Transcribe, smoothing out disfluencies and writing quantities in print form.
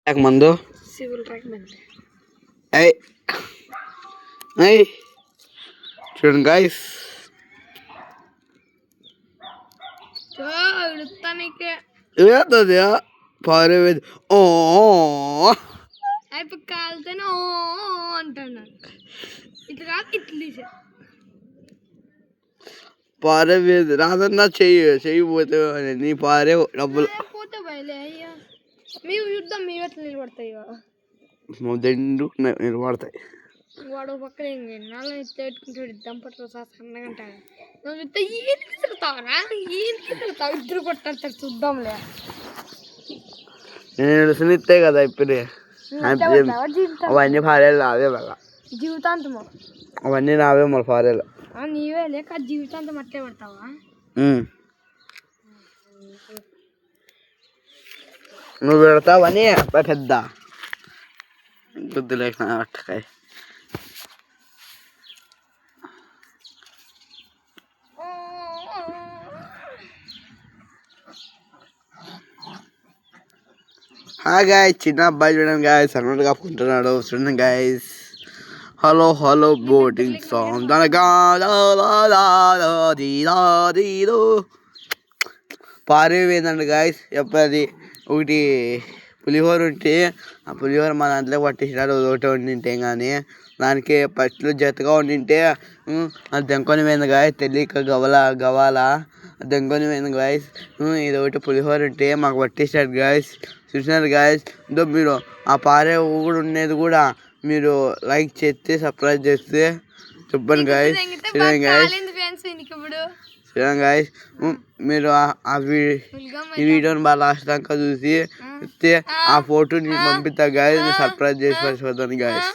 మందు చూడండి గాయస్, పారే ఓ కాలుతోనే అంటున్నాడు. ఇట్లా ఇట్లా పారే రాదన్నా చెయ్యి పోతే నీ పారే డబ్బులు పోతే బయలే అయ్యా. మేము యుద్ధం మేము ఎట్లా నిలబడతాయి దండు నిలబడతాయి. వాడు పక్కన నాలుగు పెట్టుకుంటాడు దంపట్లో సన్నగంటాడు. ఈయనకి తిడతావరా, ఈయనకి తిడతావు, ఇద్దరు కొట్టారు చూద్దాంలే. నేను సునితే కదా ఇప్పుడు అవన్నీ ఫారేలు నావే మళ్ళా జీవితాంతము. అవన్నీ నావే మళ్ళీ ఫారేలు నీవే లేక జీవితాంతం అట్లే పడతావా? నువ్వు పెడతావని పెద్ద బుద్ధి లేక అట్టకాయ. గాయస్, చిన్న అబ్బాయి చూడండి గాయస్, అన్నట్టు కప్పుకుంటున్నాడు. చూడండి guys, hello hello boating song పారే పోయిందండి గాయస్. చెప్పది ఒకటి పులిహోర ఉంటే ఆ పులిహోర మా దాంట్లో పట్టించినాడు. ఒకటి వండింటే కానీ దానికి ఫస్ట్లో జతగా వండింటే అది దెంకొని పోయింది గాయస్. తెలియక గవాలా దెంకొని పోయింది గాయస్. ఇది ఒకటి పులిహోర ఉంటే మాకు పట్టించాడు గాయస్. చూసినారు గాయస్. మీరు ఆ పారే కూడా ఉండేది కూడా మీరు లైక్ చేస్తే సబ్స్క్రైబ్ చేస్తే చెప్పండి గాయస్. చూడండి గాయస్, చూడండి గాయస్, మీరు ఈ వీడియోని బాగా లాస్ట్ దాకా చూసి ఆ ఫోటోని పంపిస్తా గాయస్. సర్ప్రైజ్ చేసి మర్చిపోతాను గాయస్.